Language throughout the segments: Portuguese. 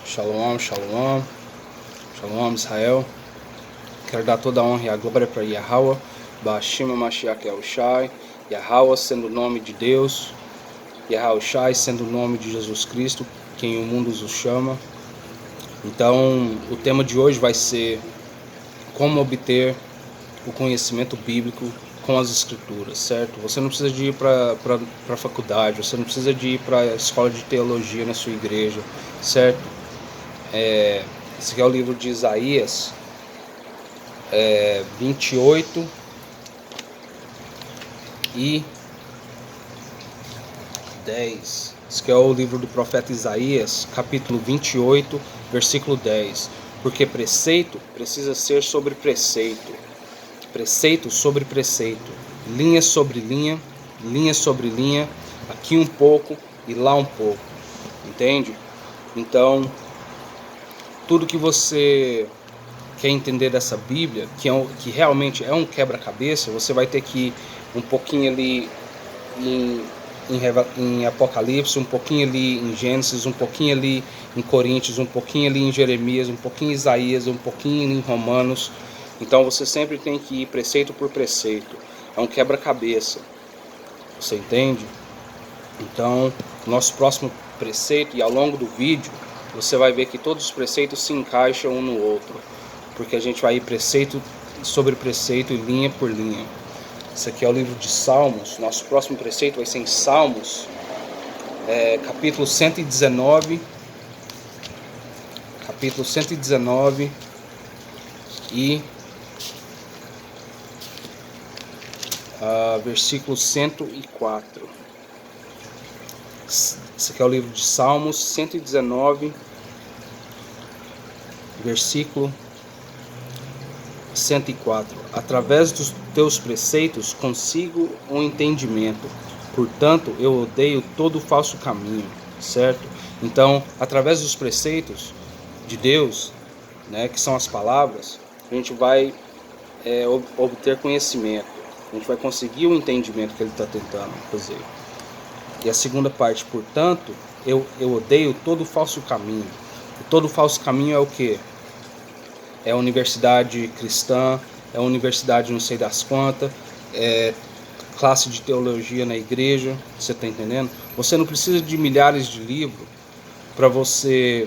Shalom, shalom, shalom Israel. Quero dar toda a honra e a glória para Yahweh, Bashim Mashiach Yahushai, Yahweh sendo o nome de Deus, Yahushai sendo o nome de Jesus Cristo, quem o mundo os chama. Então, o tema de hoje vai ser como obter o conhecimento bíblico com as escrituras, certo? Você não precisa de ir para a faculdade, você não precisa de ir para a escola de teologia na sua igreja, certo? Esse aqui é o livro de Isaías 28 e 10. Esse aqui é o livro do profeta Isaías, capítulo 28, versículo 10. Porque preceito precisa ser sobre preceito, preceito sobre preceito, linha sobre linha, linha sobre linha, aqui um pouco e lá um pouco, entende? Então, tudo que você quer entender dessa Bíblia, que realmente é um quebra-cabeça, você vai ter que ir um pouquinho ali em Apocalipse, um pouquinho ali em Gênesis, um pouquinho ali em Coríntios, um pouquinho ali em Jeremias, um pouquinho em Isaías, um pouquinho em Romanos. Então você sempre tem que ir preceito por preceito. É um quebra-cabeça. Você entende? Então, nosso próximo preceito, e ao longo do vídeo, você vai ver que todos os preceitos se encaixam um no outro, porque a gente vai ir preceito sobre preceito e linha por linha. Esse aqui é o livro de Salmos. Nosso próximo preceito vai ser em Salmos, capítulo 119, capítulo 119 e versículo 104. Esse aqui é o livro de Salmos 119, versículo 104. Através dos teus preceitos consigo um entendimento, portanto eu odeio todo falso caminho, certo? Então, através dos preceitos de Deus, né, que são as palavras, a gente vai obter conhecimento, a gente vai conseguir o entendimento que ele está tentando fazer. E a segunda parte, portanto, eu odeio todo falso caminho. E todo falso caminho é o quê? É a universidade cristã, é a universidade não sei das quantas, é classe de teologia na igreja, você está entendendo? Você não precisa de milhares de livros para você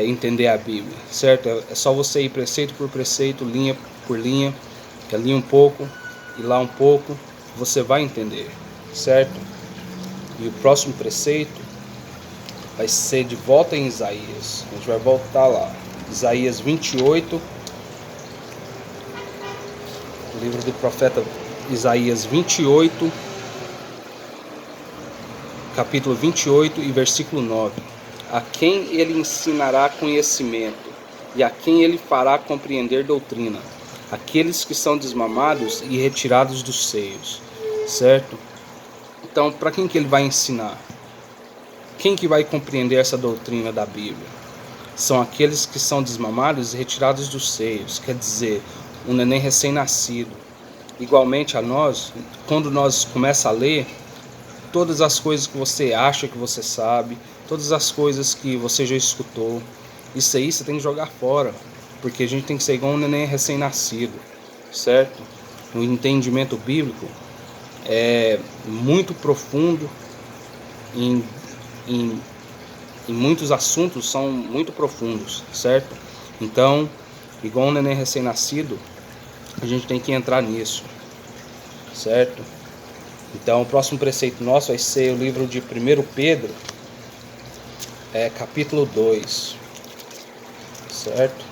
entender a Bíblia, certo? É só você ir preceito por preceito, linha por linha, ali um pouco e lá um pouco, você vai entender, certo? E o próximo preceito vai ser de volta em Isaías. A gente vai voltar lá. Isaías 28, o livro do profeta Isaías 28, capítulo 28 e versículo 9. A quem ele ensinará conhecimento, e a quem ele fará compreender doutrina? Aqueles que são desmamados e retirados dos seios, certo? Então, para quem que ele vai ensinar? Quem que vai compreender essa doutrina da Bíblia? São aqueles que são desmamados e retirados dos seios, quer dizer, um neném recém-nascido. Igualmente a nós, quando nós começamos a ler, todas as coisas que você acha que você sabe, todas as coisas que você já escutou, isso aí você tem que jogar fora, porque a gente tem que ser igual um neném recém-nascido, certo? O entendimento bíblico é muito profundo em muitos assuntos, são muito profundos, certo? Então, igual um neném recém-nascido, a gente tem que entrar nisso, certo? Então, o próximo preceito nosso vai ser o livro de 1 Pedro, capítulo 2, certo?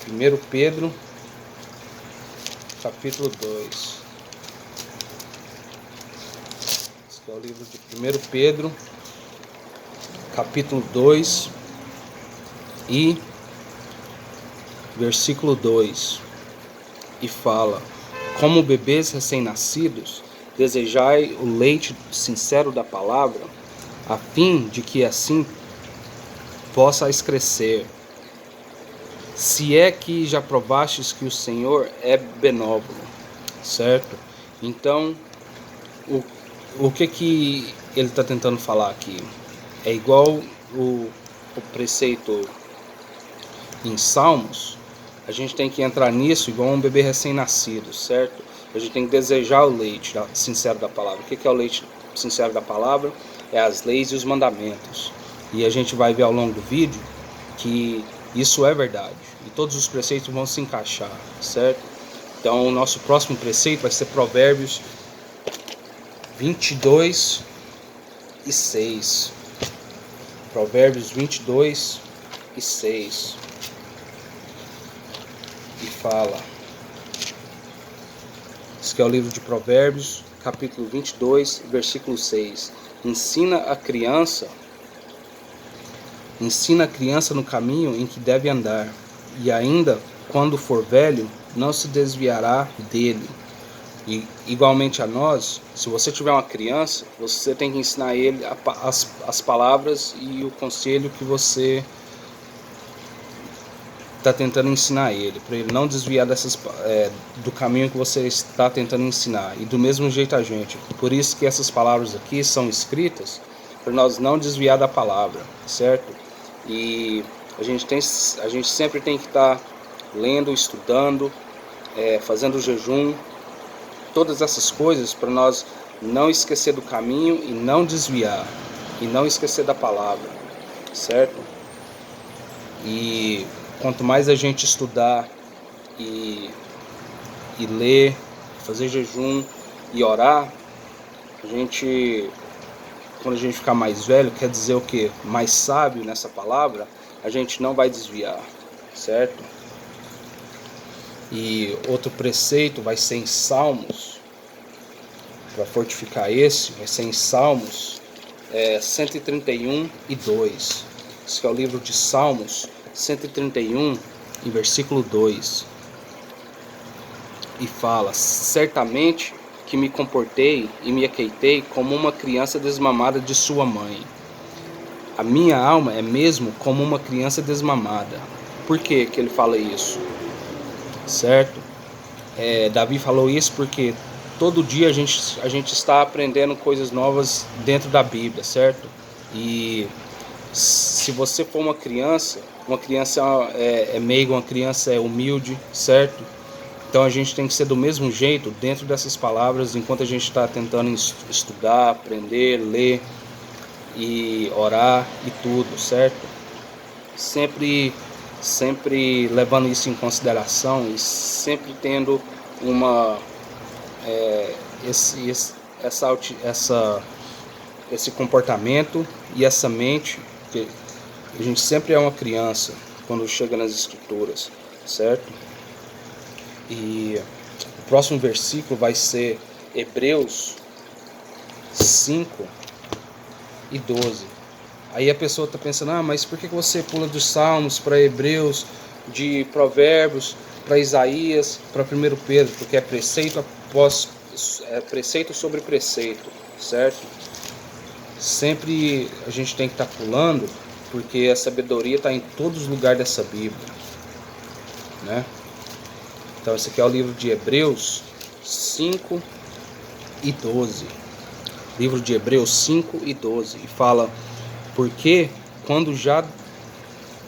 1 Pedro, capítulo 2. Esse é o livro de 1 Pedro, capítulo 2 e versículo 2. E fala: como bebês recém-nascidos, desejai o leite sincero da palavra, a fim de que assim possais crescer. Se é que já provastes que o Senhor é benévolo, certo? Então, o que ele está tentando falar aqui? É igual o preceito em Salmos, a gente tem que entrar nisso igual um bebê recém-nascido, certo? A gente tem que desejar o leite sincero da palavra. O que é o leite sincero da palavra? É as leis e os mandamentos. E a gente vai ver ao longo do vídeo que isso é verdade. E todos os preceitos vão se encaixar, certo? Então o nosso próximo preceito vai ser Provérbios 22 e 6. Provérbios 22 e 6. E fala. Esse que é o livro de Provérbios, capítulo 22, versículo 6. Ensina a criança no caminho em que deve andar, e ainda quando for velho, não se desviará dele. E igualmente a nós, se você tiver uma criança, você tem que ensinar ele as palavras e o conselho que você está tentando ensinar ele, para ele não desviar do caminho que você está tentando ensinar. E do mesmo jeito a gente. Por isso que essas palavras aqui são escritas para nós não desviar da palavra, certo? E a gente sempre tem que estar lendo, estudando, fazendo jejum, todas essas coisas para nós não esquecer do caminho e não desviar, e não esquecer da palavra, certo? E quanto mais a gente estudar e ler, fazer jejum e orar, quando a gente ficar mais velho, quer dizer o quê? Mais sábio nessa palavra, a gente não vai desviar, certo? E outro preceito vai ser em Salmos, para fortificar vai ser em Salmos 131 e 2. Esse é o livro de Salmos 131, em versículo 2. E fala: certamente que me comportei e me aqueitei como uma criança desmamada de sua mãe. A minha alma é mesmo como uma criança desmamada. Por que ele fala isso? Certo? Davi falou isso porque todo dia a gente está aprendendo coisas novas dentro da Bíblia, certo? E se você for uma criança é meiga, uma criança é humilde, certo? Então a gente tem que ser do mesmo jeito dentro dessas palavras, enquanto a gente está tentando estudar, aprender, ler e orar e tudo, certo? Sempre levando isso em consideração e sempre tendo esse comportamento e essa mente, que a gente sempre é uma criança quando chega nas escrituras, certo? E o próximo versículo vai ser Hebreus 5 e 12. Aí a pessoa está pensando, mas por que você pula dos Salmos para Hebreus, de Provérbios para Isaías, para 1 Pedro? Porque é preceito preceito sobre preceito, certo? Sempre a gente tem que estar pulando, porque a sabedoria está em todos os lugares dessa Bíblia, né? Então esse aqui é o livro de Hebreus 5 e 12. Livro de Hebreus 5 e 12. E fala: porque quando já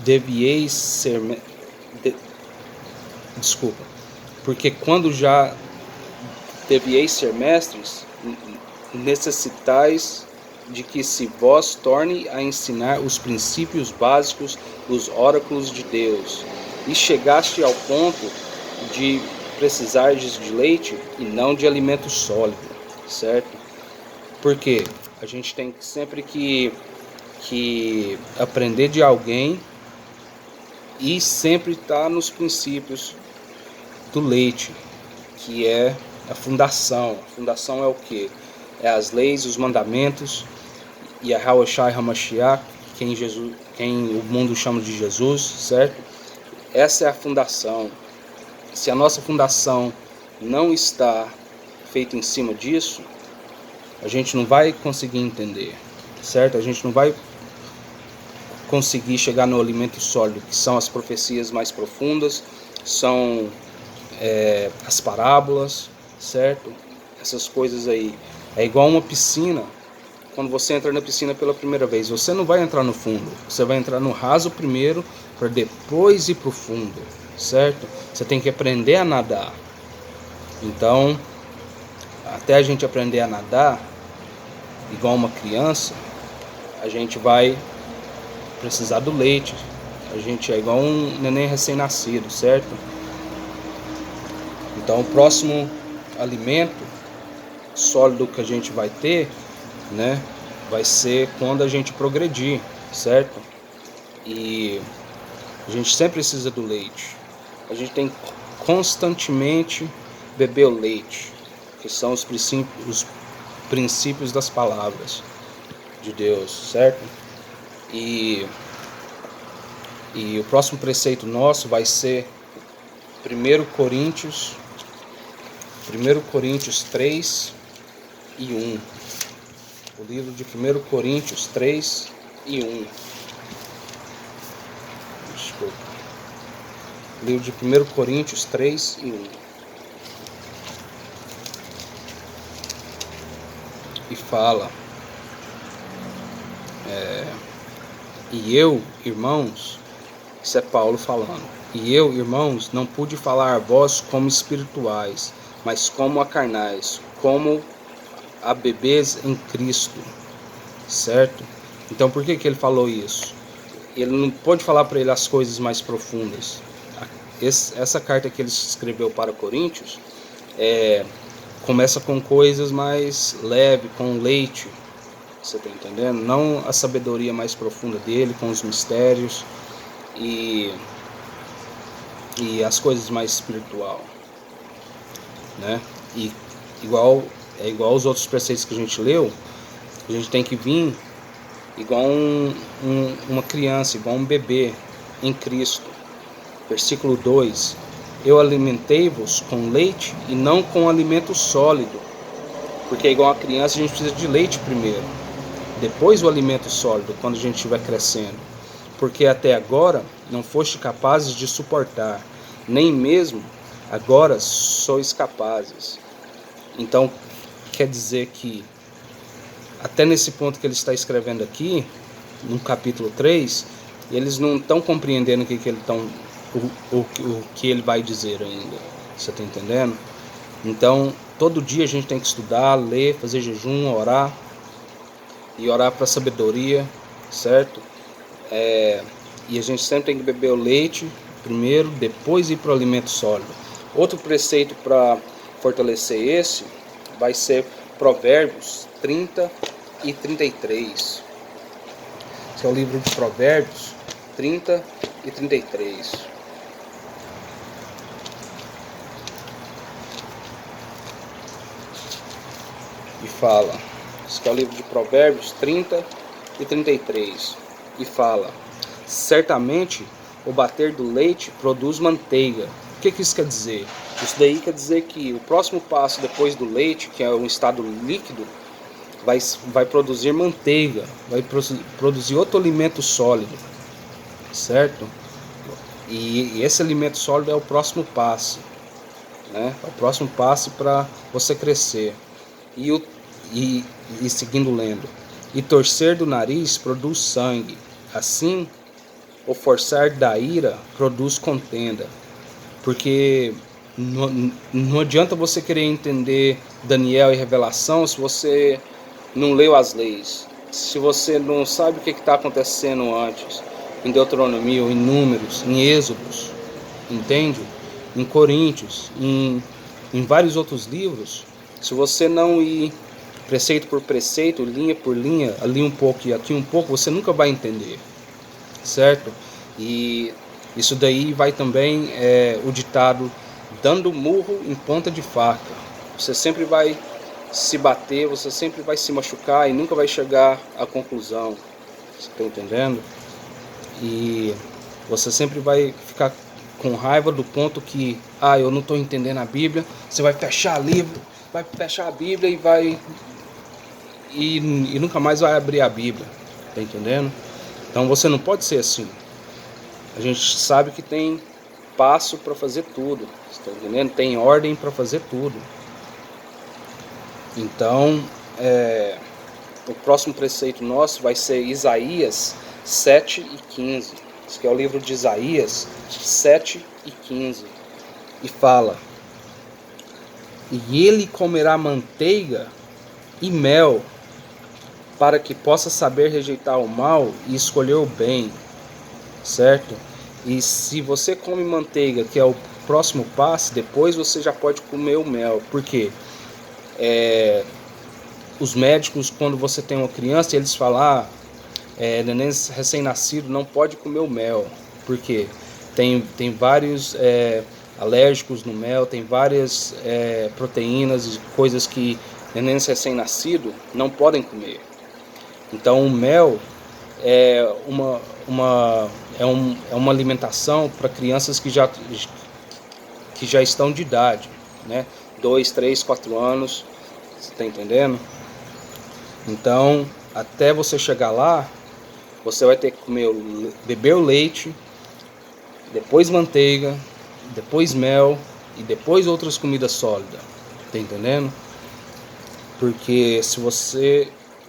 devieis ser mestres, necessitais de que se vós torne a ensinar os princípios básicos dos oráculos de Deus, e chegaste ao ponto de precisardes de leite e não de alimento sólido, certo? Porque a gente tem sempre que aprender de alguém e sempre estar nos princípios do leite, que é a fundação. A fundação é o que? É as leis, os mandamentos e a Haoshai Hamashiach, quem o mundo chama de Jesus, certo? Essa é a fundação. Se a nossa fundação não está feita em cima disso, a gente não vai conseguir entender, certo? A gente não vai conseguir chegar no alimento sólido, que são as profecias mais profundas, são as parábolas, certo? Essas coisas aí. É igual uma piscina quando você entra na piscina pela primeira vez, você não vai entrar no fundo, você vai entrar no raso primeiro para depois ir para o fundo, certo? Você tem que aprender a nadar. Então, até a gente aprender a nadar, igual uma criança, a gente vai precisar do leite. A gente é igual um neném recém-nascido, certo? Então, o próximo alimento sólido que a gente vai ter, né, vai ser quando a gente progredir, certo? E a gente sempre precisa do leite. A gente tem que constantemente beber o leite, que são os princípios das palavras de Deus, certo? E o próximo preceito nosso vai ser 1 Coríntios 3 e 1. O livro de 1 Coríntios 3 e 1. Desculpa. O livro de 1 Coríntios 3 e 1. E fala: E eu, irmãos, isso é Paulo falando, e eu, irmãos, não pude falar a vós como espirituais, mas como a carnais, como a bebês em Cristo, certo? Então por que ele falou isso? Ele não pôde falar para ele as coisas mais profundas. Essa carta que ele escreveu para Coríntios começa com coisas mais leves, com leite, você está entendendo? Não a sabedoria mais profunda dele, com os mistérios e as coisas mais espiritual, né? E igual os outros preceitos que a gente leu, a gente tem que vir igual uma criança, igual um bebê em Cristo. Versículo 2: Eu alimentei-vos com leite e não com alimento sólido, porque igual a criança a gente precisa de leite primeiro, depois o alimento sólido quando a gente estiver crescendo, porque até agora não foste capazes de suportar, nem mesmo agora sois capazes. Então quer dizer que até nesse ponto que ele está escrevendo aqui, no capítulo 3, eles não estão compreendendo o que ele vai dizer ainda. Você está entendendo? Então, todo dia a gente tem que estudar, ler, fazer jejum, orar. E orar para a sabedoria, certo? E a gente sempre tem que beber o leite primeiro, depois ir para o alimento sólido. Outro preceito para fortalecer esse vai ser Provérbios 30 e 33. Esse é o livro de Provérbios 30 e 33. E fala, esse é o livro de Provérbios 30 e 33. E fala: certamente o bater do leite produz manteiga. O que isso quer dizer? Isso daí quer dizer que o próximo passo depois do leite, que é um estado líquido, vai produzir manteiga, vai produzir outro alimento sólido, certo? E esse alimento sólido é o próximo passo, né? É o próximo passo para você crescer. E seguindo lendo: e torcer do nariz produz sangue, assim o forçar da ira produz contenda. Porque não adianta você querer entender Daniel e Revelação se você não leu as leis, se você não sabe o que está acontecendo antes, em Deuteronomia, em Números, em Êxodos, entende? Em Coríntios, em vários outros livros. Se você não ir preceito por preceito, linha por linha, ali um pouco e aqui um pouco, você nunca vai entender, certo? E isso daí vai também o ditado: dando murro em ponta de faca. Você sempre vai se bater, você sempre vai se machucar e nunca vai chegar à conclusão. Você está entendendo? E você sempre vai ficar com raiva do ponto que, eu não estou entendendo a Bíblia. Você vai fechar a Bíblia e nunca mais vai abrir a Bíblia. Tá entendendo? Então você não pode ser assim. A gente sabe que tem passo para fazer tudo. Tá entendendo? Tem ordem para fazer tudo. Então, o próximo preceito nosso vai ser Isaías 7 e 15. Esse aqui é o livro de Isaías 7 e 15. E fala: e ele comerá manteiga e mel, para que possa saber rejeitar o mal e escolher o bem, certo? E se você come manteiga, que é o próximo passo, depois você já pode comer o mel. Por quê? Os médicos, quando você tem uma criança, eles falam, neném recém-nascido não pode comer o mel. Por quê? Tem vários alérgicos no mel, tem várias proteínas e coisas que nenéns recém-nascidos não podem comer. Então o mel é uma alimentação para crianças que já estão de idade, né? 2, 3, 4 anos, você está entendendo? Então, até você chegar lá, você vai ter que beber o leite, depois manteiga, depois mel e depois outras comidas sólidas, tá entendendo? Porque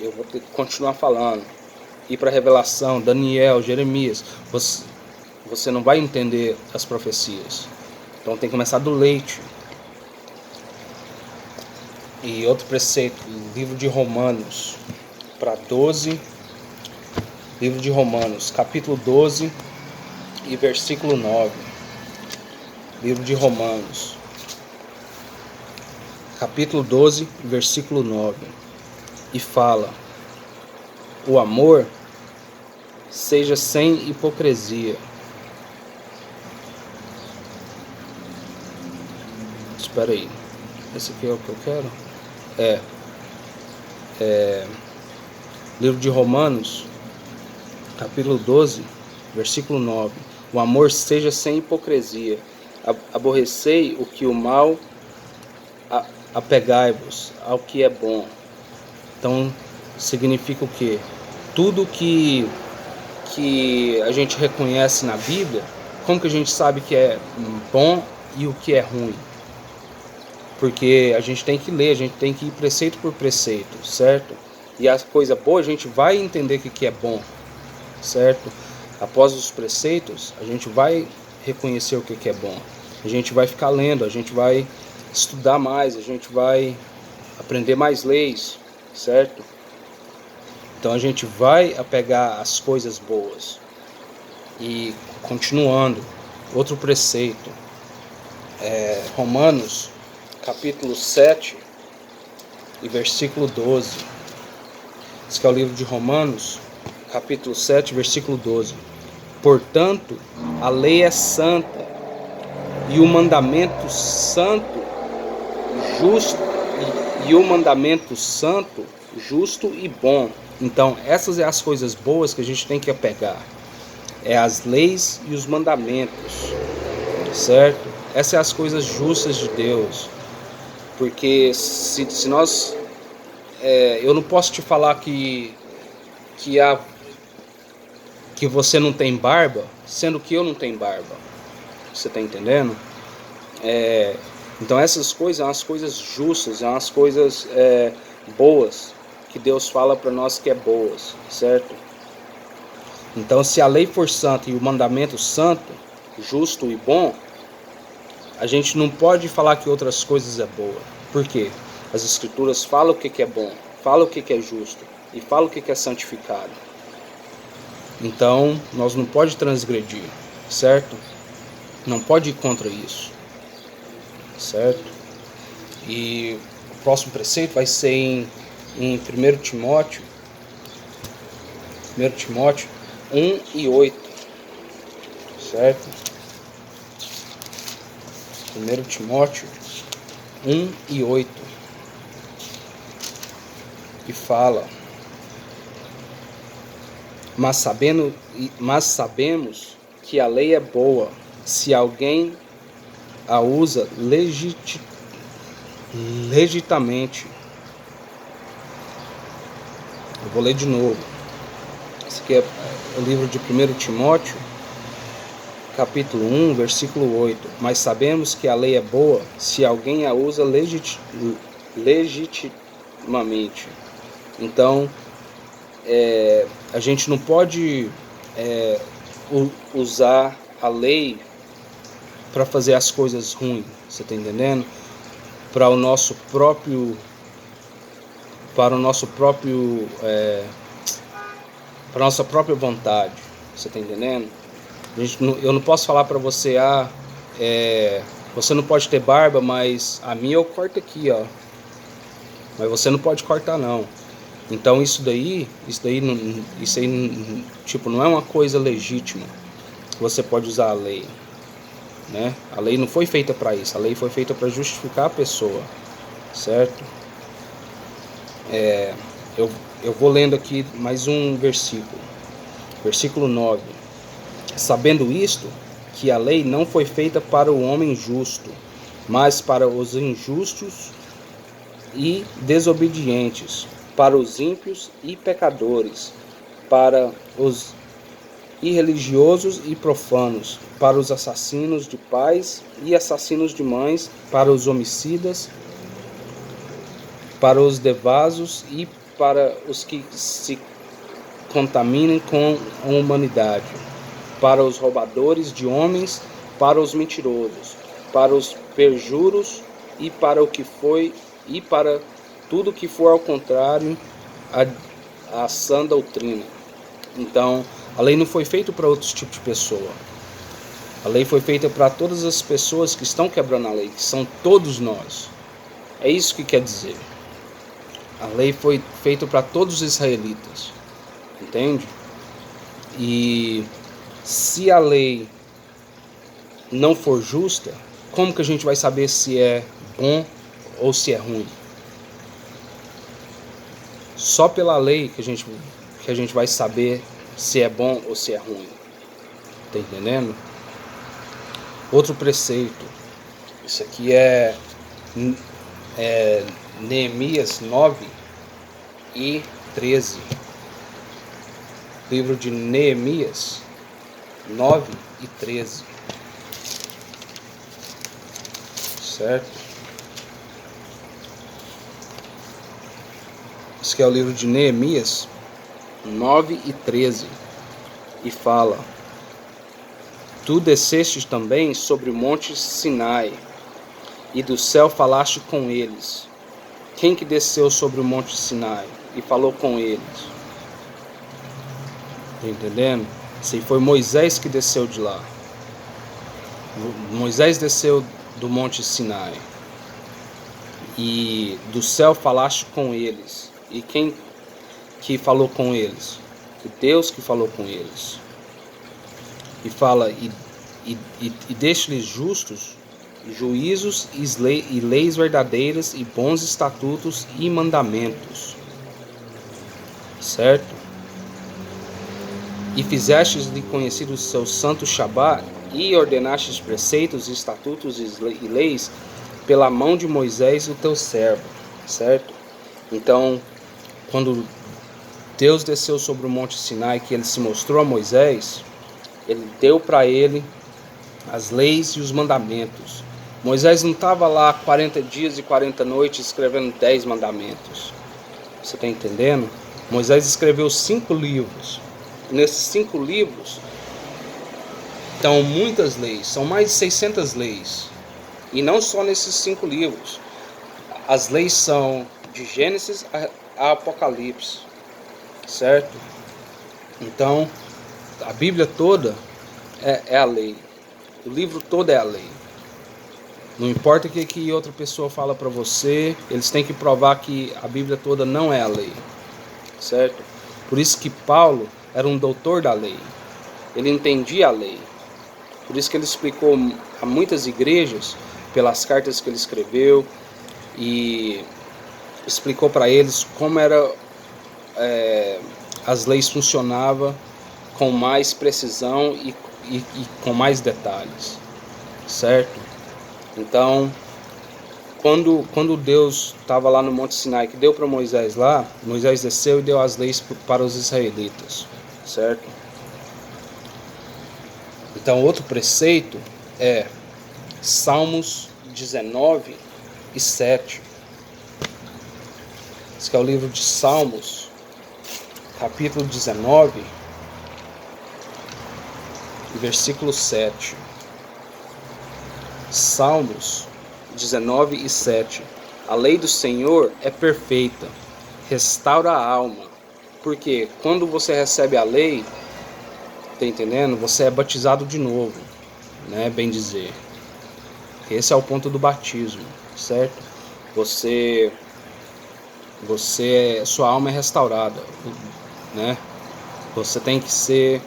eu vou ter que continuar falando, ir para Revelação, Daniel, Jeremias, você não vai entender as profecias. Então tem que começar do leite. E outro preceito, livro de Romanos, para 12, livro de Romanos, capítulo 12 e versículo 9. Livro de Romanos, capítulo 12, versículo 9. E fala: o amor seja sem hipocrisia. Espera aí, esse aqui é o que eu quero? Livro de Romanos, capítulo 12, versículo 9. O amor seja sem hipocrisia. Aborrecei o que o mal, apegai-vos ao que é bom. Então, significa o quê? Tudo que a gente reconhece na Bíblia, como que a gente sabe que é bom e o que é ruim? Porque a gente tem que ler, a gente tem que ir preceito por preceito, certo? E a coisa boa a gente vai entender o que é bom, certo? Após os preceitos, a gente vai reconhecer o que é bom. A gente vai ficar lendo, a gente vai estudar mais, a gente vai aprender mais leis, certo? Então a gente vai apegar as coisas boas. E continuando, outro preceito, Romanos, capítulo 7 e versículo 12. Esse que é o livro de Romanos, capítulo 7, versículo 12. Portanto, a lei é santa, e o mandamento santo, justo, e o mandamento santo, justo e bom. Então, essas são as coisas boas que a gente tem que apegar. É as leis e os mandamentos, certo? Essas são as coisas justas de Deus. Porque se nós... eu não posso te falar que você não tem barba, sendo que eu não tenho barba. Você está entendendo? Então essas coisas são as coisas justas, são as coisas boas, que Deus fala para nós que é boas, certo? Então se a lei for santa e o mandamento santo, justo e bom, a gente não pode falar que outras coisas é boa. Por quê? As escrituras falam o que é bom, falam o que é justo e falam o que é santificado. Então nós não pode transgredir, certo? Não pode ir contra isso, certo? E o próximo preceito vai ser em 1 Timóteo 1 e 8, certo? 1 Timóteo 1 e 8, e fala: mas sabemos que a lei é boa se alguém a usa legitamente. Eu vou ler de novo. Esse aqui é o livro de 1 Timóteo, capítulo 1, versículo 8. Mas sabemos que a lei é boa se alguém a usa legitimamente. Então, a gente não pode usar a lei para fazer as coisas ruins, você está entendendo? Para a nossa própria vontade, você está entendendo? Eu não posso falar para você, você não pode ter barba, mas a minha eu corto aqui, ó. Mas você não pode cortar não. Então isso aí tipo, não é uma coisa legítima. Você pode usar a lei, né? A lei não foi feita para isso. A lei foi feita para justificar a pessoa, certo? Eu vou lendo aqui mais um versículo. Versículo 9. Sabendo isto, que a lei não foi feita para o homem justo, mas para os injustos e desobedientes, para os ímpios e pecadores, para os irreligiosos e profanos, para os assassinos de pais e assassinos de mães, para os homicidas, para os devasos e para os que se contaminem com a humanidade, para os roubadores de homens, para os mentirosos, para os perjuros e para o que foi e para tudo que for ao contrário à sã doutrina. Então, a lei não foi feita para outros tipos de pessoa. A lei foi feita para todas as pessoas que estão quebrando a lei, que são todos nós. É isso que quer dizer. A lei foi feita para todos os israelitas. Entende? E se a lei não for justa, como que a gente vai saber se é bom ou se é ruim? Só pela lei que a gente vai saber se é bom ou se é ruim. Tá entendendo? Outro preceito. Isso aqui é Neemias 9 e 13. Livro de Neemias 9 e 13. Certo? Esse aqui é o livro de Neemias 9 e 13. E fala: Tu desceste também sobre o monte Sinai, e do céu falaste com eles. Quem que desceu sobre o monte Sinai e falou com eles? Tá entendendo? Esse foi Moisés que desceu de lá. Moisés desceu do monte Sinai. E do céu falaste com eles. E quem que falou com eles? O Deus que falou com eles. E fala, e deixe-lhes justos juízos e leis verdadeiras e bons estatutos e mandamentos. Certo? E fizestes-lhe conhecido o seu santo Shabá e ordenastes preceitos, estatutos e leis pela mão de Moisés, o teu servo. Certo? Então, quando Deus desceu sobre o monte Sinai, que ele se mostrou a Moisés, ele deu para ele as leis e os mandamentos. Moisés não estava lá 40 dias e 40 noites escrevendo 10 mandamentos. Você está entendendo? Moisés escreveu 5 livros. Nesses 5 livros estão muitas leis, são mais de 600 leis. E não só nesses 5 livros. As leis são de Gênesis a Apocalipse. Certo? Então, a Bíblia toda é a lei. O livro todo é a lei. Não importa o que outra pessoa fala para você, eles têm que provar que a Bíblia toda não é a lei. Certo? Por isso que Paulo era um doutor da lei. Ele entendia a lei. Por isso que ele explicou a muitas igrejas, pelas cartas que ele escreveu, e explicou para eles como as leis funcionavam com mais precisão e com mais detalhes. Certo? Então, quando Deus estava lá no Monte Sinai, que deu para Moisés lá, Moisés desceu e deu as leis para os israelitas. Certo? Então, outro preceito é Salmos 19 e 7. Esse que é o livro de Salmos capítulo 19, versículo 7. Salmos 19 e 7. A lei do Senhor é perfeita, restaura a alma. Porque quando você recebe a lei, tá entendendo? Você é batizado de novo, né? Bem dizer. Esse é o ponto do batismo, certo? Sua alma é restaurada, né? Você tem que ser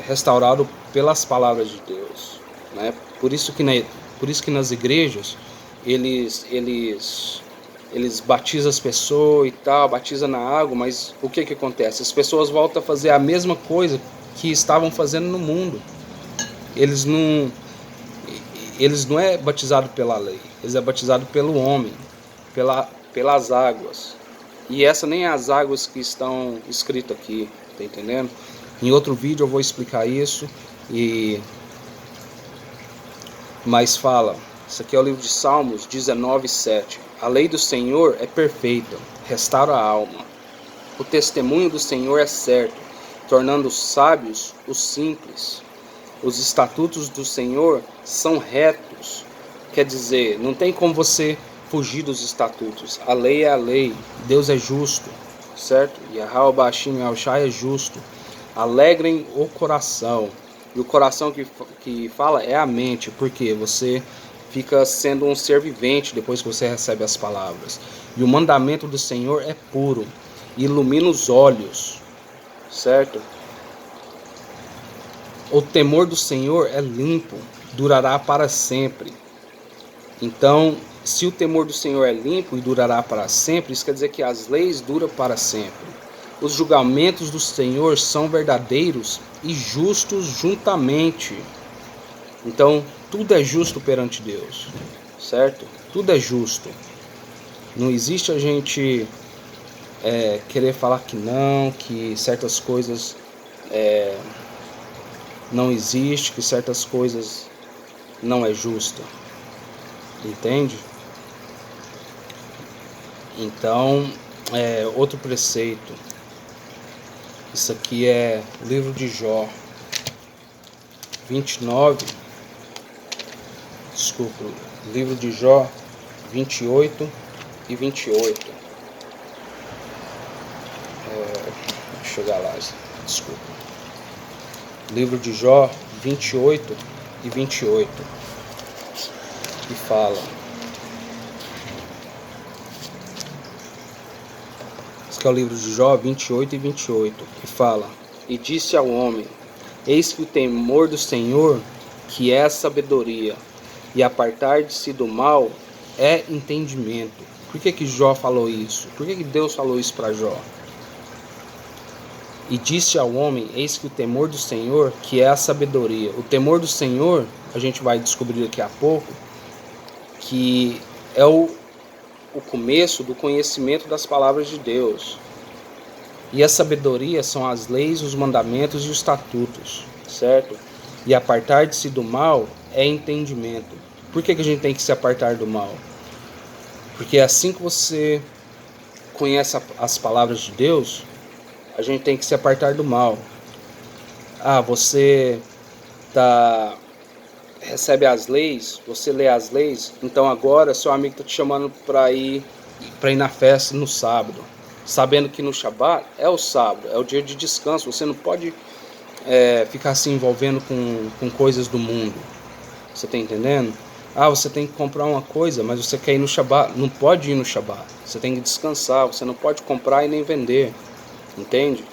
restaurado pelas palavras de Deus, né? Por isso que nas igrejas eles batizam as pessoas e tal, batizam na água, mas o que acontece? As pessoas voltam a fazer a mesma coisa que estavam fazendo no mundo. Eles não é batizado pela lei, eles é batizado pelo homem, pelas águas. E essa nem é as águas que estão escritas aqui, tá entendendo? Em outro vídeo eu vou explicar isso, mas fala, isso aqui é o livro de Salmos 19, 7. A lei do Senhor é perfeita, restaura a alma. O testemunho do Senhor é certo, tornando sábios os simples. Os estatutos do Senhor são retos. Quer dizer, não tem como você fugir dos estatutos. A lei é a lei. Deus é justo, certo? Yahweh Bashim Al-Shai é justo. Alegrem o coração. E o coração que fala é a mente, porque você fica sendo um ser vivente depois que você recebe as palavras. E o mandamento do Senhor é puro, ilumina os olhos, certo? O temor do Senhor é limpo, durará para sempre. Então, se o temor do Senhor é limpo e durará para sempre, isso quer dizer que as leis duram para sempre. Os julgamentos do Senhor são verdadeiros e justos juntamente. Então, tudo é justo perante Deus, certo? Tudo é justo. Não existe a gente querer falar que não, que certas coisas não existe, que certas coisas não é justa. Entende? Então, outro preceito. Isso aqui é o livro de Jó 29. Desculpa, livro de Jó 28 e 28. Deixa eu chegar lá, desculpa. Livro de Jó 28 e 28. Que fala: esse que é o livro de Jó 28 e 28, que fala: e disse ao homem: eis que o temor do Senhor, que é a sabedoria, e apartar de si do mal é entendimento. Por que Jó falou isso? Por que Deus falou isso para Jó? E disse ao homem: eis que o temor do Senhor, que é a sabedoria. O temor do Senhor, a gente vai descobrir daqui a pouco, que é o começo do conhecimento das palavras de Deus. E a sabedoria são as leis, os mandamentos e os estatutos, certo? E apartar de si do mal é entendimento. Por que a gente tem que se apartar do mal? Porque assim que você conhece as palavras de Deus, a gente tem que se apartar do mal. Você recebe as leis, você lê as leis, então agora seu amigo está te chamando para ir na festa no sábado, sabendo que no Shabat é o sábado, é o dia de descanso. Você não pode ficar se envolvendo com coisas do mundo. Você está entendendo? Você tem que comprar uma coisa, mas você quer ir no Shabat. Não pode ir no Shabat. Você tem que descansar. Você não pode comprar e nem vender. Entende?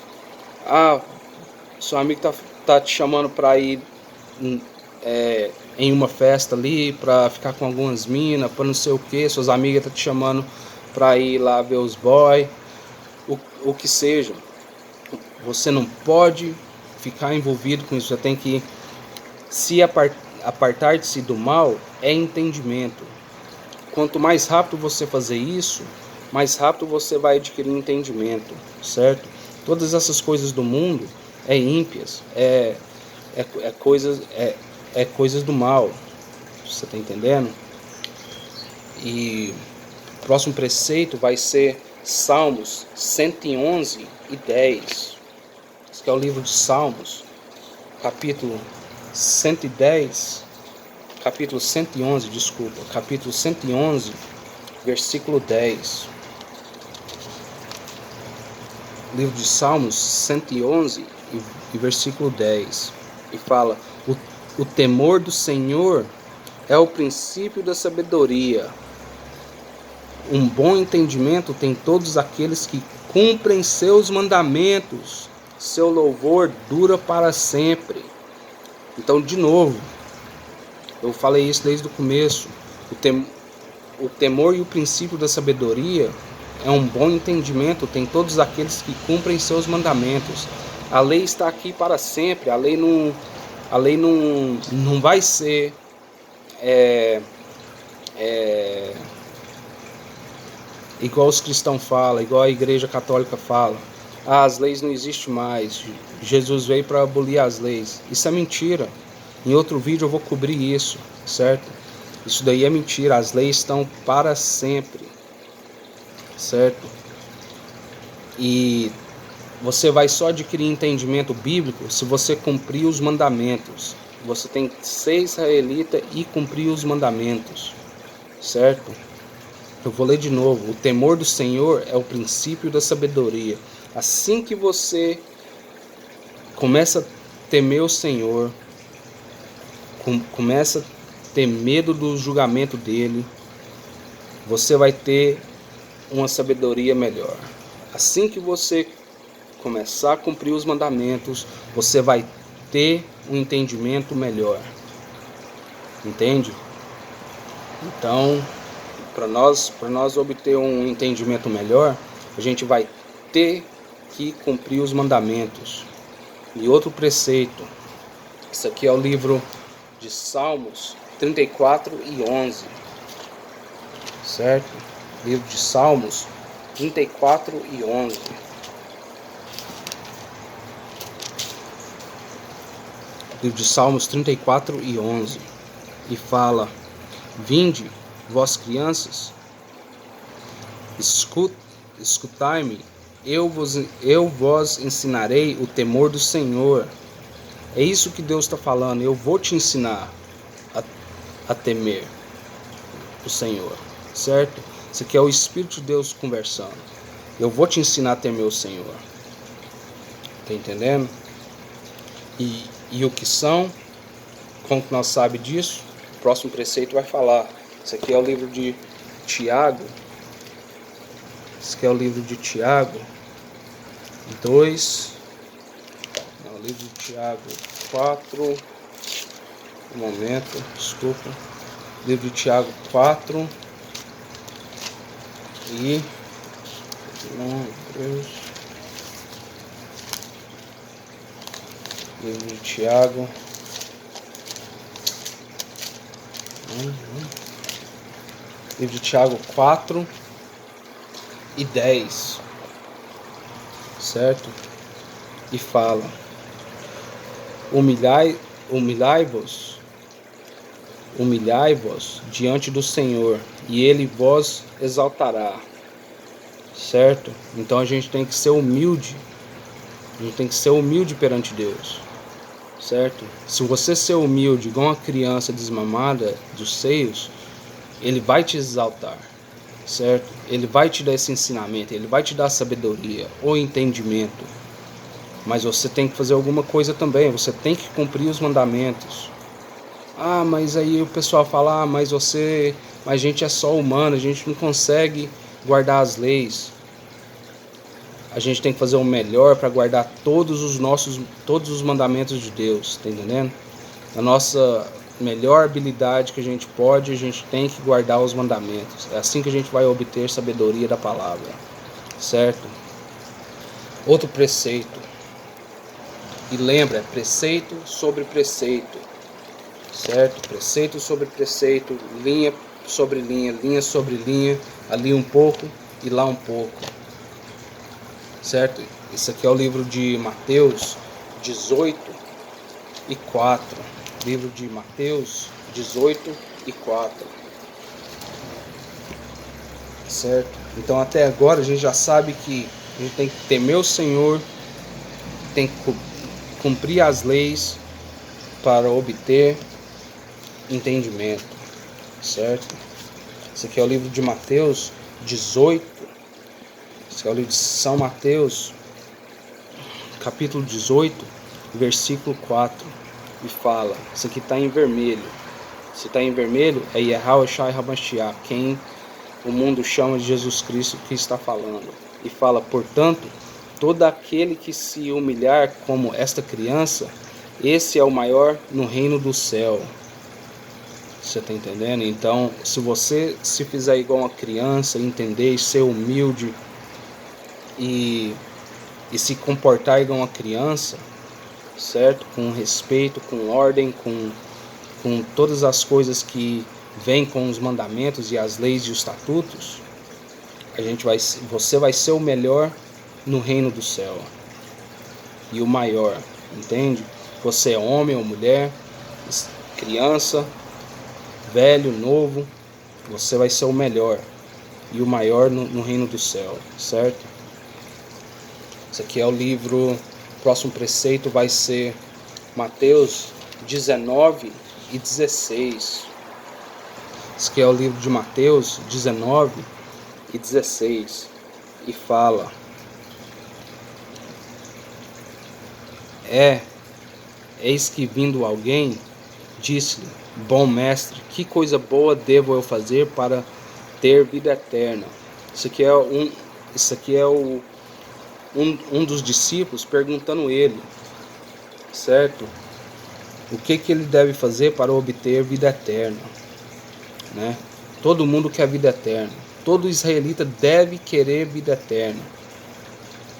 Seu amigo tá te chamando para ir em uma festa ali, para ficar com algumas minas, para não sei o que. Suas amigas tá te chamando para ir lá ver os boys. O que seja. Você não pode ficar envolvido com isso. Você tem que se apartar de si do mal é entendimento. Quanto mais rápido você fazer isso, mais rápido você vai adquirir entendimento, certo? Todas essas coisas do mundo é ímpias, coisas do mal. Você está entendendo? E o próximo preceito vai ser Salmos 111 e 10. Esse aqui é o livro de Salmos, capítulo 111, capítulo 111, versículo 10. Livro de Salmos 111 e versículo 10. E fala: o temor do Senhor é o princípio da sabedoria. Um bom entendimento tem todos aqueles que cumprem seus mandamentos. Seu louvor dura para sempre. Então, de novo, eu falei isso desde o começo. O temor e o princípio da sabedoria é um bom entendimento, tem todos aqueles que cumprem seus mandamentos. A lei está aqui para sempre. A lei não vai ser igual os cristãos falam, igual a igreja católica fala. As leis não existem mais. Jesus veio para abolir as leis. Isso é mentira. Em outro vídeo eu vou cobrir isso, certo? Isso daí é mentira. As leis estão para sempre, certo? E você vai só adquirir entendimento bíblico se você cumprir os mandamentos. Você tem que ser israelita e cumprir os mandamentos, certo? Eu vou ler de novo. O temor do Senhor é o princípio da sabedoria. Assim que você começa a temer o Senhor, começa a ter medo do julgamento dele, você vai ter uma sabedoria melhor. Assim que você começar a cumprir os mandamentos, você vai ter um entendimento melhor. Entende? Então, para nós obter um entendimento melhor, a gente vai ter que cumprir os mandamentos. E outro preceito, isso aqui é o livro de Salmos 34 e 11, certo? Livro de Salmos 34 e 11. Livro de Salmos 34 e 11. E fala: vinde, vós crianças, escutai-me, eu vos ensinarei o temor do Senhor. É isso que Deus está falando. Eu vou te ensinar a temer o Senhor, certo? Isso aqui é o Espírito de Deus conversando. Eu vou te ensinar a temer o Senhor. Tá entendendo? E o que são? Como que nós sabemos disso? O próximo preceito vai falar. Isso aqui é o livro de Tiago. Isso aqui é o livro de Tiago 2. Não, o livro de Tiago 4. Um momento, desculpa. Livro de Tiago 4. E... livro de Tiago. Livro de Tiago 4 e 10, certo? E fala: humilhai-vos diante do Senhor, e Ele vos exaltará, certo? Então a gente tem que ser humilde, perante Deus, certo? Se você ser humilde, igual uma criança desmamada dos seios, Ele vai te exaltar, certo? Ele vai te dar esse ensinamento, Ele vai te dar sabedoria ou entendimento. Mas você tem que fazer alguma coisa também, você tem que cumprir os mandamentos. Ah, mas aí o pessoal fala: ah, mas a gente é só humano, a gente não consegue guardar as leis. A gente tem que fazer o melhor para guardar todos os mandamentos de Deus, tá entendendo? A nossa melhor habilidade que a gente pode, a gente tem que guardar os mandamentos. É assim que a gente vai obter sabedoria da palavra, certo? Outro preceito. E lembra, preceito sobre preceito, certo? Preceito sobre preceito, linha sobre linha, linha sobre linha, ali um pouco e lá um pouco, certo? Isso aqui é o livro de Mateus 18 e 4. Livro de Mateus 18 e 4. Certo? Então até agora a gente já sabe que a gente tem que temer o Senhor, tem que cumprir as leis para obter entendimento, certo? Esse aqui é o livro de Mateus 18, esse é o livro de São Mateus, capítulo 18, versículo 4, e fala, isso aqui está em vermelho, se está em vermelho é Yahweh Shai Hamashiach, quem o mundo chama de Jesus Cristo que está falando, e fala, portanto, todo aquele que se humilhar como esta criança, esse é o maior no reino do céu. Você está entendendo? Então, se você se fizer igual uma criança, entender e ser humilde e se comportar igual uma criança, certo? Com respeito, com ordem, com todas as coisas que vêm com os mandamentos e as leis e os estatutos, você vai ser o melhor no reino do céu e o maior, entende? Você é homem ou mulher, criança, velho, novo, você vai ser o melhor e o maior no reino do céu, certo? Esse aqui é o livro, o próximo preceito vai ser Mateus 19 e 16. Esse aqui é o livro de Mateus 19 e 16 e fala: eis que vindo alguém, disse-lhe, bom mestre, que coisa boa devo eu fazer para ter vida eterna? Isso aqui é um dos discípulos perguntando ele, certo? O que ele deve fazer para obter vida eterna, né? Todo mundo quer vida eterna. Todo israelita deve querer vida eterna.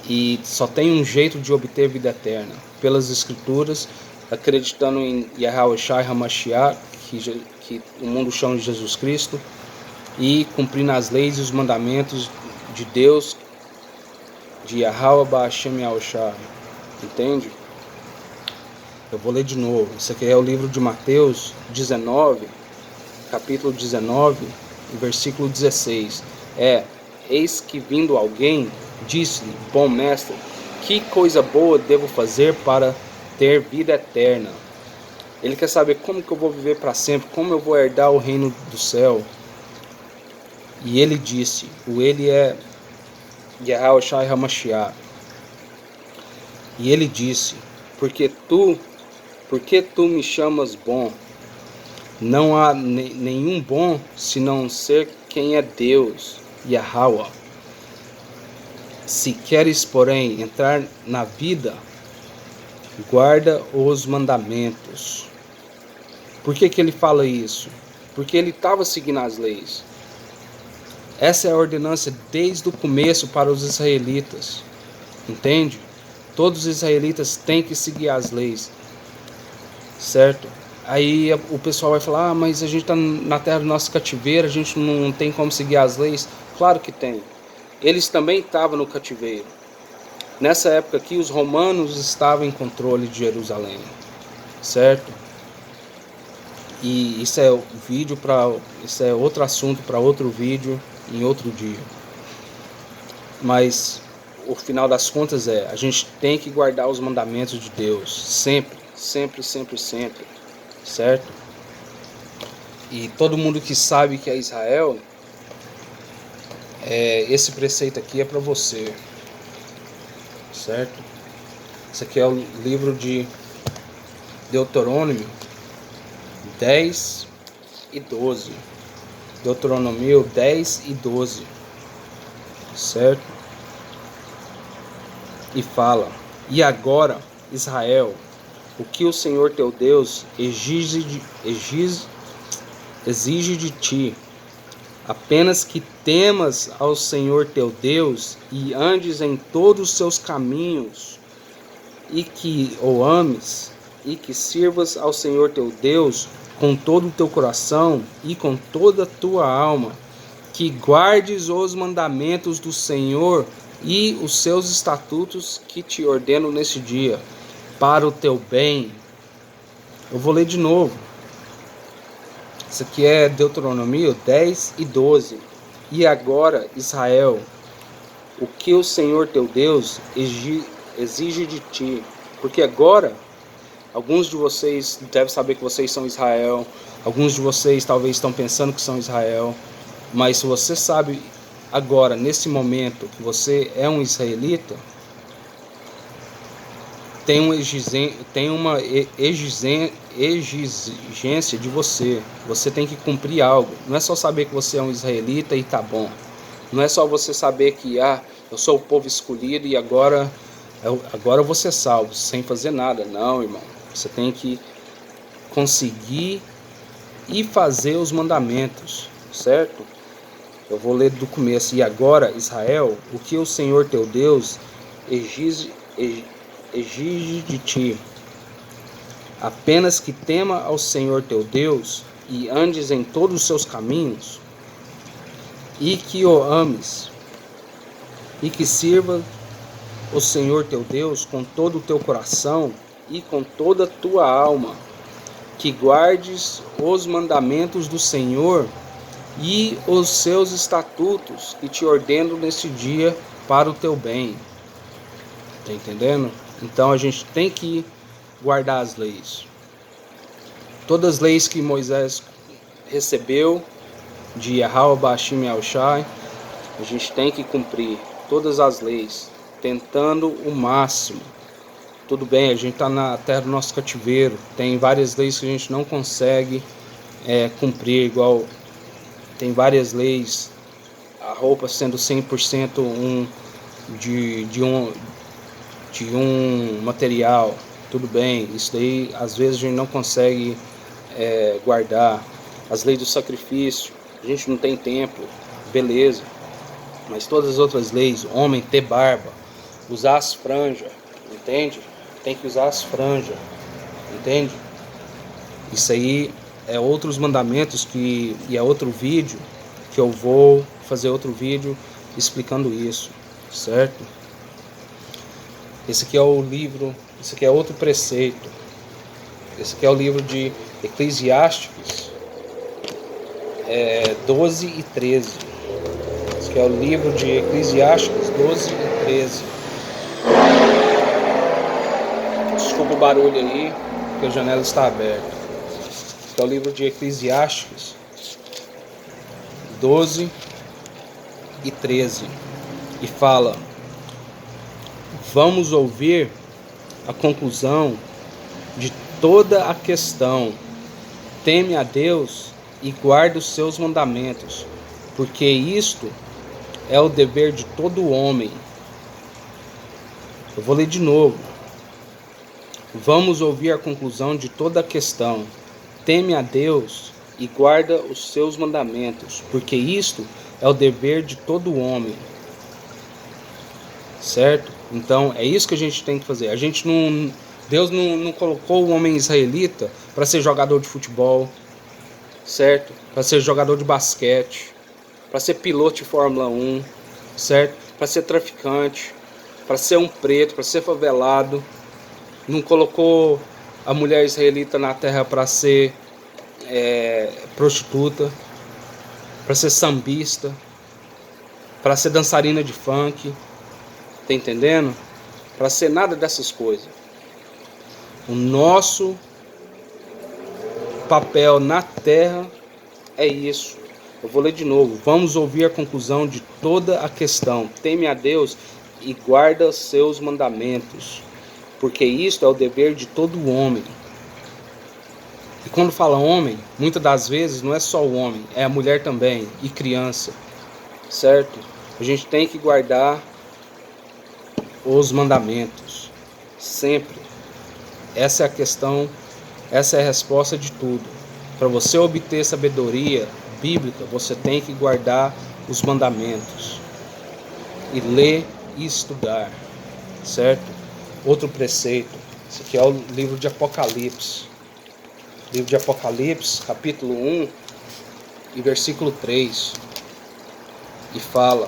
E só tem um jeito de obter vida eterna, pelas escrituras, acreditando em Yahweh Shai Hamashiach, que o mundo chama de Jesus Cristo, e cumprindo as leis e os mandamentos de Deus, de Yahweh Ba'ashem Yahushua. Entende? Eu vou ler de novo. Isso aqui é o livro de Mateus 19, capítulo 19, versículo 16. Eis que vindo alguém, disse-lhe, bom mestre, que coisa boa devo fazer para ter vida eterna? Ele quer saber como que eu vou viver para sempre, como eu vou herdar o reino do céu. E ele disse, ele é Yahweh Shai Hamashiach. E ele disse, porque tu me chamas bom? Não há nenhum bom senão ser quem é Deus, Yahweh. Se queres, porém, entrar na vida, guarda os mandamentos. Por que ele fala isso? Porque ele estava seguindo as leis. Essa é a ordenança desde o começo para os israelitas. Entende? Todos os israelitas têm que seguir as leis. Certo? Aí o pessoal vai falar, mas a gente está na terra do nosso cativeiro, a gente não tem como seguir as leis. Claro que tem. Eles também estavam no cativeiro. Nessa época aqui, os romanos estavam em controle de Jerusalém. Certo? E isso é isso é outro assunto para outro vídeo, em outro dia. Mas o final das contas a gente tem que guardar os mandamentos de Deus, sempre, sempre, sempre, sempre, certo? E todo mundo que sabe que é Israel, esse preceito aqui é para você, certo? Esse aqui é o livro de Deuteronômio 10 e 12. Deuteronômio 10 e 12, certo? E fala, e agora, Israel, o que o Senhor teu Deus exige de ti, apenas que temas ao Senhor teu Deus e andes em todos os seus caminhos, e que o ames, e que sirvas ao Senhor teu Deus com todo o teu coração e com toda a tua alma, que guardes os mandamentos do Senhor e os seus estatutos que te ordeno nesse dia, para o teu bem. Eu vou ler de novo. Isso aqui é Deuteronômio 10 e 12. E agora, Israel, o que o Senhor teu Deus exige de ti? Porque agora, alguns de vocês devem saber que vocês são Israel, alguns de vocês talvez estão pensando que são Israel, mas se você sabe agora, nesse momento, que você é um israelita, tem uma exigência de você. Você tem que cumprir algo. Não é só saber que você é um israelita e tá bom. Não é só você saber que eu sou o povo escolhido e agora eu vou ser salvo, sem fazer nada. Não, irmão. Você tem que conseguir e fazer os mandamentos, certo? Eu vou ler do começo. E agora, Israel, o que o Senhor teu Deus exige de ti, apenas que tema ao Senhor teu Deus e andes em todos os seus caminhos, e que o ames, e que sirva o Senhor teu Deus com todo o teu coração e com toda a tua alma, que guardes os mandamentos do Senhor e os seus estatutos que te ordeno neste dia para o teu bem. Tá entendendo? Então a gente tem que guardar as leis. Todas as leis que Moisés recebeu de Yahweh Bashim Yahushai, a gente tem que cumprir todas as leis, tentando o máximo. Tudo bem, a gente está na terra do nosso cativeiro, tem várias leis que a gente não consegue cumprir, igual tem várias leis, a roupa sendo 100% de um material. Tudo bem, isso daí às vezes a gente não consegue guardar. As leis do sacrifício, a gente não tem tempo, beleza, mas todas as outras leis, homem ter barba, usar as franjas, entende? Tem que usar as franjas, entende? Isso aí é outros mandamentos e é outro vídeo, que eu vou fazer outro vídeo explicando isso, certo? Esse aqui é o livro, esse aqui é outro preceito. Esse aqui é o livro de Eclesiásticos 12 e 13. Esse aqui é o livro de Eclesiásticos 12 e 13. Desculpa o barulho aí, porque a janela está aberta. Esse aqui é o livro de Eclesiásticos 12 e 13. E fala: vamos ouvir a conclusão de toda a questão. Teme a Deus e guarda os seus mandamentos, porque isto é o dever de todo homem. Eu vou ler de novo. Vamos ouvir a conclusão de toda a questão. Teme a Deus e guarda os seus mandamentos, porque isto é o dever de todo homem. Certo? Então é isso que a gente tem que fazer. Deus não colocou o homem israelita para ser jogador de futebol, certo? Para ser jogador de basquete, para ser piloto de Fórmula 1, certo? Para ser traficante, para ser um preto, para ser favelado. Não colocou a mulher israelita na terra para ser prostituta, para ser sambista, para ser dançarina de funk. Tá entendendo? Para ser nada dessas coisas. O nosso papel na terra é isso. Eu vou ler de novo. Vamos ouvir a conclusão de toda a questão. Teme a Deus e guarda seus mandamentos, porque isto é o dever de todo homem. E quando fala homem, muitas das vezes não é só o homem, é a mulher também e criança, certo? A gente tem que guardar os mandamentos, sempre. Essa é a questão, essa é a resposta de tudo. Para você obter sabedoria bíblica, você tem que guardar os mandamentos e ler e estudar, certo? Outro preceito, esse aqui é o livro de Apocalipse. Livro de Apocalipse, capítulo 1 e versículo 3. E fala: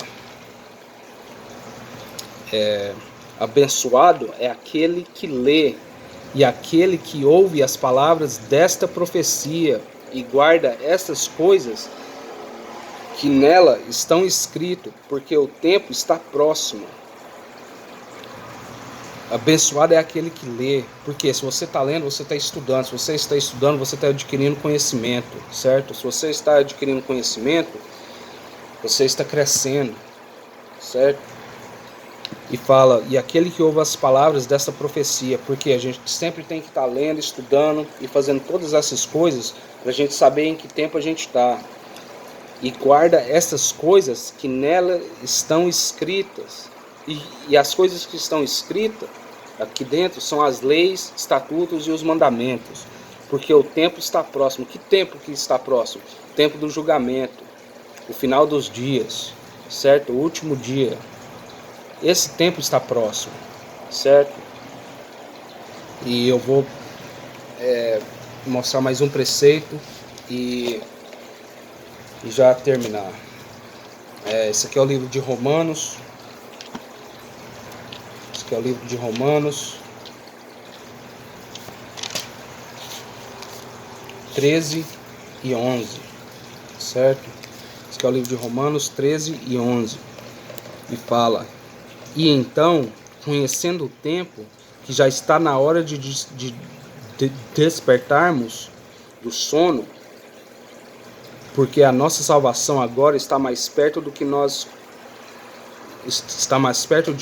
abençoado é aquele que lê e aquele que ouve as palavras desta profecia e guarda estas coisas que nela estão escritos, porque o tempo está próximo. Abençoado é aquele que lê, porque se você está lendo, você está estudando. Se você está estudando, você está adquirindo conhecimento, certo? Se você está adquirindo conhecimento, você está crescendo, certo? E fala, e aquele que ouve as palavras dessa profecia, porque a gente sempre tem que estar lendo, estudando e fazendo todas essas coisas para a gente saber em que tempo a gente está. E guarda essas coisas que nela estão escritas. E as coisas que estão escritas aqui dentro são as leis, estatutos e os mandamentos. Porque o tempo está próximo. Que tempo que está próximo? O tempo do julgamento. O final dos dias. Certo? O último dia. Esse tempo está próximo. Certo? E eu vou mostrar mais um preceito e já terminar. Esse aqui é o livro de Romanos. Esse aqui é o livro de Romanos 13 e 11, certo? Esse aqui é o livro de Romanos 13 e 11. E fala: e então, conhecendo o tempo, que já está na hora de despertarmos do sono, porque a nossa salvação agora está mais perto de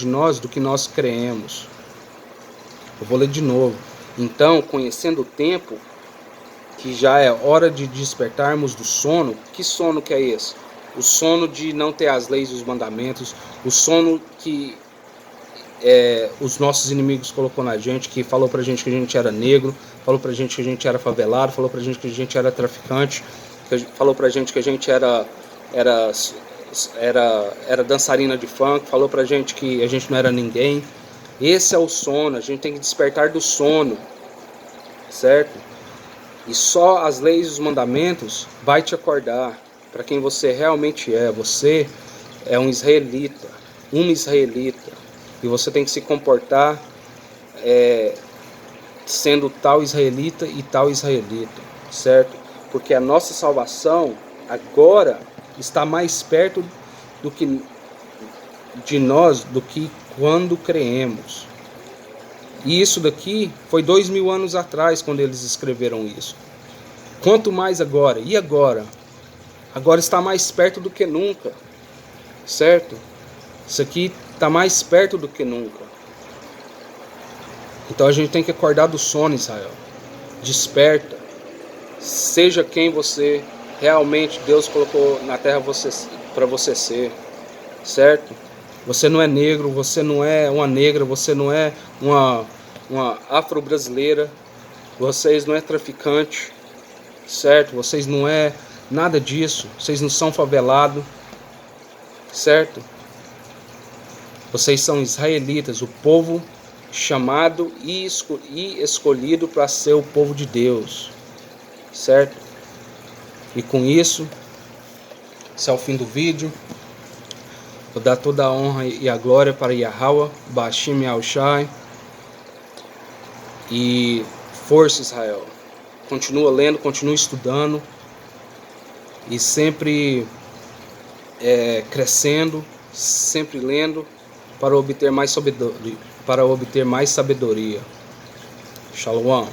nós do que nós creemos. Eu vou ler de novo. Então, conhecendo o tempo, que já é hora de despertarmos do sono. Que sono que é esse? O sono de não ter as leis e os mandamentos, o sono que os nossos inimigos colocou na gente, que falou pra gente que a gente era negro, falou pra gente que a gente era favelado, falou pra gente que a gente era traficante, falou pra gente que a gente era dançarina de funk, falou pra gente que a gente não era ninguém. Esse é o sono, a gente tem que despertar do sono, certo? E só as leis e os mandamentos vai te acordar para quem você realmente é. Você é um israelita, uma israelita, e você tem que se comportar sendo tal israelita e tal israelita, certo? Porque a nossa salvação agora está mais perto de nós do que quando creemos. E isso daqui foi 2000 anos atrás, quando eles escreveram isso. Quanto mais agora? E agora? Agora está mais perto do que nunca, certo? Isso aqui está mais perto do que nunca. Então a gente tem que acordar do sono, Israel. Desperta. Seja quem você realmente Deus colocou na terra para você ser, certo? Você não é negro, você não é uma negra, você não é uma afro-brasileira, vocês não é traficante, certo? Vocês não é nada disso, vocês não são favelados, certo? Vocês são israelitas, o povo chamado e escolhido para ser o povo de Deus, certo? E com isso, esse é o fim do vídeo. Vou dar toda a honra e a glória para Yahweh, Bashim Yahushai. E força, Israel. Continua lendo, continua estudando. E sempre crescendo, sempre lendo, para obter mais sabedoria. Shalom.